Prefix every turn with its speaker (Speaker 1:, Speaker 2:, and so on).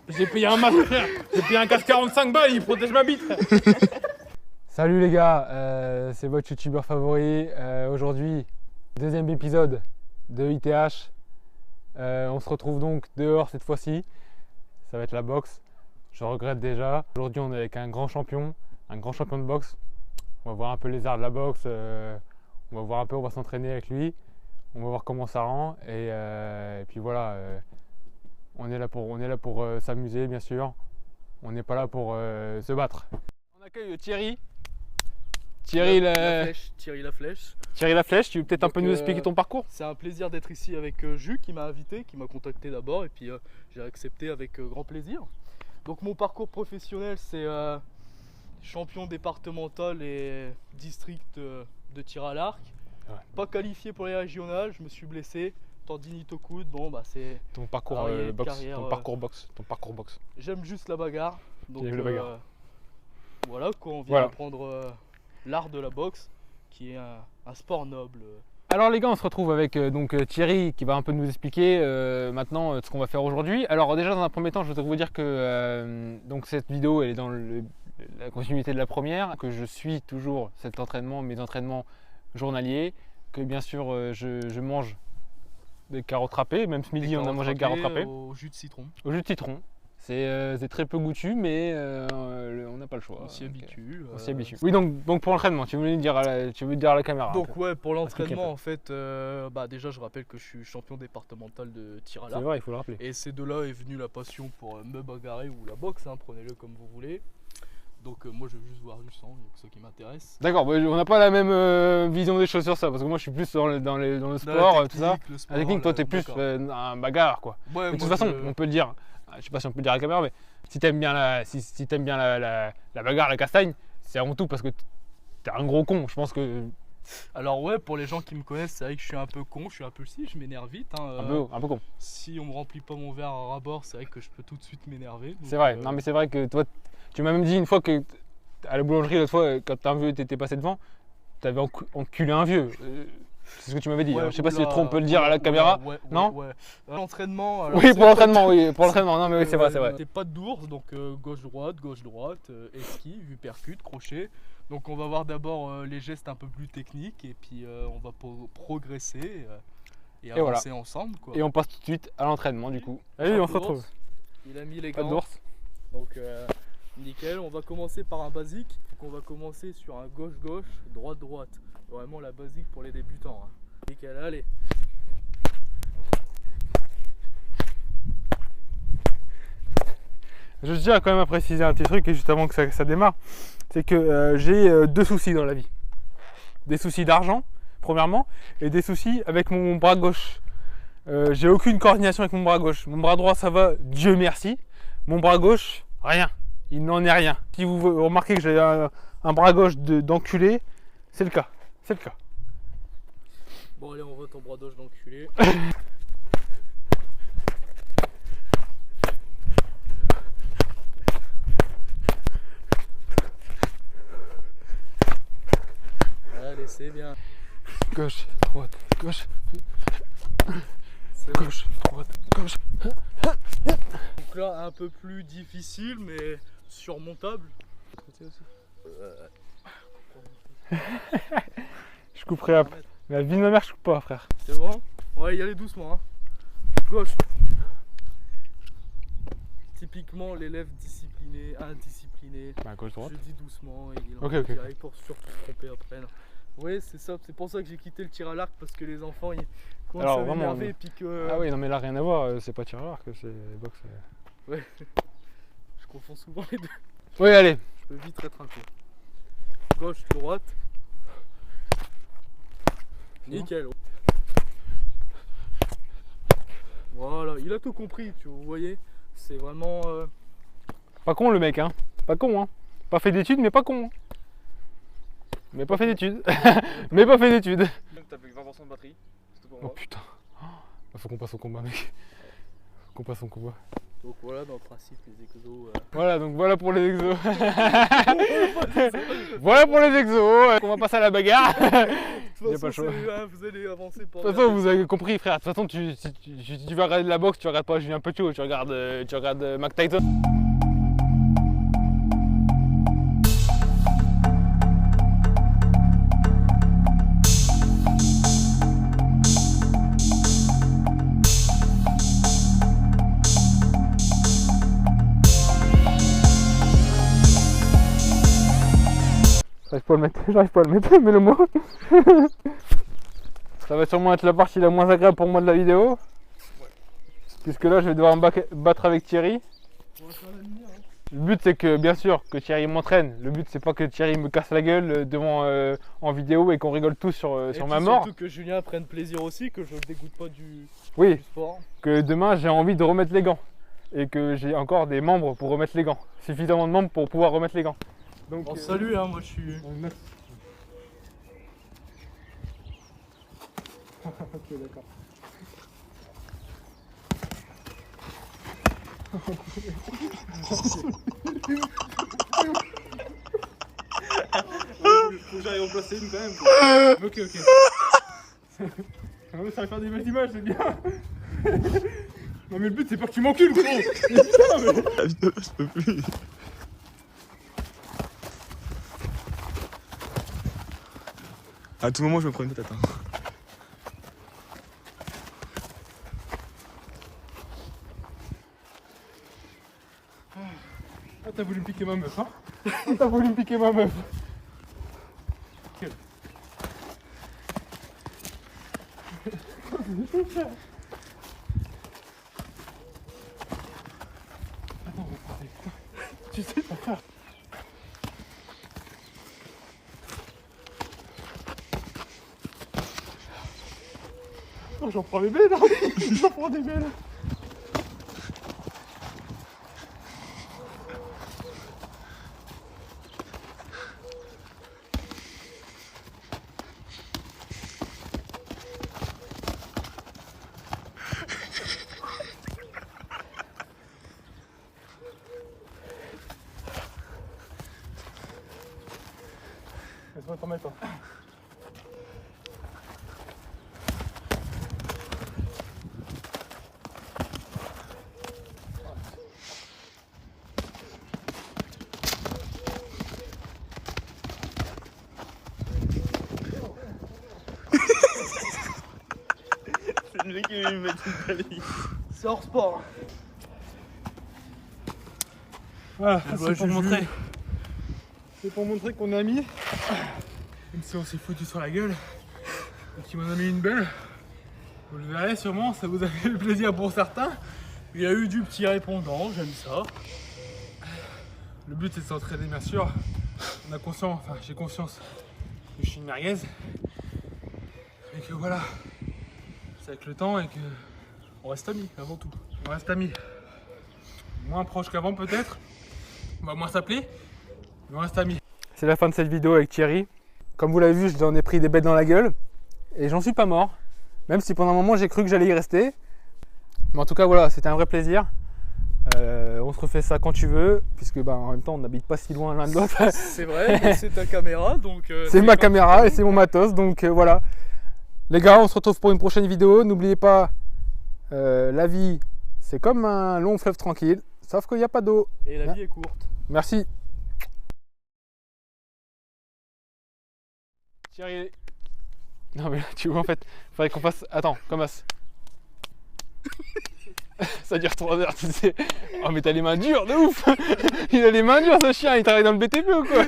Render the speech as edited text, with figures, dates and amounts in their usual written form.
Speaker 1: J'ai payé un masque, frère. J'ai payé un casque 45 balles, il protège ma bite.
Speaker 2: Salut les gars, c'est votre youtubeur favori. Aujourd'hui, deuxième épisode de ITH. On se retrouve donc dehors cette fois-ci. Ça va être la boxe. Je regrette déjà. Aujourd'hui, on est avec un grand champion de boxe. On va voir un peu les arts de la boxe. On va voir un peu, on va s'entraîner avec lui. On va voir comment ça rend. Et puis voilà, on est là pour s'amuser, bien sûr. On n'est pas là pour se battre. On accueille Thierry. Thierry
Speaker 3: La Flèche.
Speaker 2: Thierry La Flèche, tu veux peut-être un peu nous expliquer ton parcours?
Speaker 3: C'est un plaisir d'être ici avec Jus qui m'a invité, qui m'a contacté d'abord et puis j'ai accepté avec grand plaisir. Donc mon parcours professionnel c'est champion départemental et district de tir à l'arc. Ouais. Pas qualifié pour les régionales, je me suis blessé, tendinite au coude, bon bah c'est
Speaker 2: ton parcours boxe,
Speaker 3: carrière,
Speaker 2: ton parcours boxe.
Speaker 3: J'aime juste la bagarre, donc voilà quoi, on vient apprendre l'art de la boxe qui est un sport noble.
Speaker 2: Alors les gars, on se retrouve avec donc Thierry qui va un peu nous expliquer maintenant ce qu'on va faire aujourd'hui. Alors déjà dans un premier temps, je voudrais vous dire que donc cette vidéo elle est dans la continuité de la première, que je suis toujours cet entraînement, mes entraînements journaliers, que bien sûr je mange des carottes râpées, même ce midi on a mangé des carottes râpées.
Speaker 3: Au jus de citron.
Speaker 2: Au jus de citron. C'est très peu goûtu, mais on n'a pas le choix.
Speaker 3: On s'y habitue.
Speaker 2: On s'y habitue. Oui, donc pour l'entraînement, tu veux dire à la caméra.
Speaker 3: Donc ouais, pour l'entraînement, en fait, déjà je rappelle que je suis champion départemental de tir à l'arc.
Speaker 2: C'est vrai, il faut le rappeler.
Speaker 3: Et c'est de là est venue la passion pour me bagarrer ou la boxe, hein, prenez-le comme vous voulez. Donc moi je veux juste voir du sang, donc c'est ça qui m'intéresse.
Speaker 2: D'accord, on n'a pas la même vision des choses sur ça, parce que moi je suis plus dans le sport, tout ça. La technique, toi t'es plus un bagarre quoi. Ouais, de toute façon, on peut le dire. Je sais pas si on peut le dire à la caméra, mais si t'aimes bien la bagarre, la castagne, c'est avant tout parce que t'es un gros con. Je pense que.
Speaker 3: Alors ouais, pour les gens qui me connaissent, c'est vrai que je suis un peu con, je m'énerve vite. Hein,
Speaker 2: un peu con.
Speaker 3: Si on me remplit pas mon verre à ras-bord, c'est vrai que je peux tout de suite m'énerver.
Speaker 2: C'est vrai, non mais c'est vrai que toi, tu m'as même dit une fois que à la boulangerie l'autre fois, quand un vieux t'étais passé devant, t'avais enculé un vieux. C'est ce que tu m'avais dit. Ouais, je sais pas si trop on peut le dire à la caméra. Non.
Speaker 3: L'entraînement.
Speaker 2: Oui, pour l'entraînement, oui, pour l'entraînement. Non, mais oui, c'est vrai, c'est vrai.
Speaker 3: T'es pas d'ours, donc gauche-droite, esquive, uppercut, crochet. Donc on va voir d'abord les gestes un peu plus techniques et puis on va progresser et avancer ensemble. Quoi.
Speaker 2: Et on passe tout de suite à l'entraînement du coup. Allez, on se retrouve.
Speaker 3: Il a mis les gants. Donc nickel, on va commencer par un basique. Donc on va commencer sur un gauche-gauche, droite-droite. Vraiment la basique pour les débutants. Hein. Nickel, allez.
Speaker 2: Je tiens quand même à préciser un petit truc juste avant que ça démarre. C'est que j'ai deux soucis dans la vie. Des soucis d'argent, premièrement, et des soucis avec mon bras gauche. J'ai aucune coordination avec mon bras gauche. Mon bras droit, ça va, Dieu merci. Mon bras gauche, rien. Il n'en est rien. Si vous remarquez que j'ai un bras gauche d'enculé, c'est le cas. C'est le cas.
Speaker 3: Bon allez, on voit ton bras gauche d'enculé. Allez, c'est bien.
Speaker 2: Gauche, droite, gauche. Gauche, droite, gauche.
Speaker 3: Donc là, un peu plus difficile, mais surmontable.
Speaker 2: Je couperai après. Mais la vie de ma mère, je coupe pas, frère.
Speaker 3: C'est bon? Ouais, y aller doucement. Hein. Gauche. Typiquement, l'élève discipliné, indiscipliné.
Speaker 2: Bah, gauche, droite.
Speaker 3: Je dis doucement. Et il
Speaker 2: Ok.
Speaker 3: pour surtout se tromper après. Oui, c'est ça. C'est pour ça que j'ai quitté le tir à l'arc parce que les enfants ils commencent à m'énerver. Puis que...
Speaker 2: Ah oui, non, mais là, rien à voir. C'est pas tir à l'arc, c'est boxe.
Speaker 3: Ouais. Je confonds souvent les deux.
Speaker 2: Oui, allez.
Speaker 3: Je peux vite être un coup. Gauche, droite. Nickel. Voilà, il a tout compris, vous voyez. C'est vraiment...
Speaker 2: Pas con le mec, hein. Pas con, hein. Pas fait d'études, mais pas con. Hein. Mais pas fait d'études. Mais pas fait d'études.
Speaker 1: T'as fait 20% de batterie. C'est tout pour
Speaker 2: moi. Oh putain. Faut qu'on passe au combat, mec. Faut qu'on passe au combat.
Speaker 3: Donc voilà, dans le principe, les exos.
Speaker 2: Voilà, donc voilà pour les exos. Voilà pour les exos, on va passer à la bagarre.
Speaker 3: De
Speaker 2: Y a
Speaker 3: toute
Speaker 2: pas le
Speaker 3: façon,
Speaker 2: choix.
Speaker 3: vous allez avancer par
Speaker 2: De toute façon, vous avez compris, frère. De toute façon, si tu veux regarder de la boxe, tu regardes pas Julien Petiot, tu regardes Mike Tyson. J'arrive pas à le mettre, mais le mot. Ça va sûrement être la partie la moins agréable pour moi de la vidéo. Puisque là, je vais devoir me battre avec Thierry. Le but, c'est que, bien sûr, que Thierry m'entraîne. Le but, c'est pas que Thierry me casse la gueule devant en vidéo et qu'on rigole tous sur ma mort.
Speaker 3: Surtout que Julien prenne plaisir aussi, que je ne dégoûte pas du sport.
Speaker 2: Que demain, j'ai envie de remettre les gants. Et que j'ai encore des membres pour remettre les gants. Suffisamment de membres pour pouvoir remettre les gants. Donc,
Speaker 3: Bon, salut, hein, moi je suis.
Speaker 2: Ok, d'accord. Faut que j'arrive à en placer une quand même. Quoi. Ok. Ah ouais, ça va faire des belles images, c'est bien. Non mais le but c'est pas que tu m'encules, gros.
Speaker 4: Je peux plus. À tout moment, je me prends une tête. Hein.
Speaker 2: Ah, t'as voulu me piquer ma meuf, hein. T'as voulu me piquer ma meuf. Okay. Attends, on va parler. Tu sais pas faire. Oh, j'en prends des belles, hein. J'en prends des belles. Laisse-moi t'en mettre.
Speaker 4: C'est le mec qui veut me mettre une balayette.
Speaker 3: C'est hors sport.
Speaker 2: Voilà,
Speaker 3: Je
Speaker 2: c'est pour
Speaker 3: Juju.
Speaker 2: montrer. C'est pour montrer qu'on est amis. Même si on s'est foutu sur la gueule. Et qu'il m'en a mis une belle. Vous le verrez sûrement, ça vous a fait plaisir pour certains.
Speaker 3: Il y a eu du petit répondant, j'aime ça.
Speaker 2: Le but c'est de s'entraider bien sûr. On a conscience, enfin j'ai conscience que je suis une merguez. Et que voilà, c'est avec le temps et que
Speaker 3: On reste amis avant tout.
Speaker 2: on reste amis. Moins proches qu'avant peut-être. On va moins s'appeler, mais on reste amis. C'est la fin de cette vidéo avec Thierry. Comme vous l'avez vu, je lui en ai pris des bêtes dans la gueule. Et j'en suis pas mort. Même si pendant un moment j'ai cru que j'allais y rester. Mais en tout cas voilà, c'était un vrai plaisir. On se refait ça quand tu veux, puisque bah, en même temps on n'habite pas si loin l'un de l'autre.
Speaker 3: C'est vrai, mais c'est ta caméra donc.
Speaker 2: C'est ma
Speaker 3: quand
Speaker 2: caméra
Speaker 3: tu
Speaker 2: et c'est mon matos, donc voilà. Les gars, on se retrouve pour une prochaine vidéo. N'oubliez pas, la vie c'est comme un long fleuve tranquille, sauf qu'il n'y a pas d'eau.
Speaker 3: veux. Et la vie est courte.
Speaker 2: Merci. Thierry. Non mais là, tu vois en fait, faudrait qu'on fasse. Attends, commence. Ça dure 3 heures, tu sais. Oh mais t'as les mains dures de ouf. Il a les mains dures ce chien, il travaille dans le BTP ou quoi?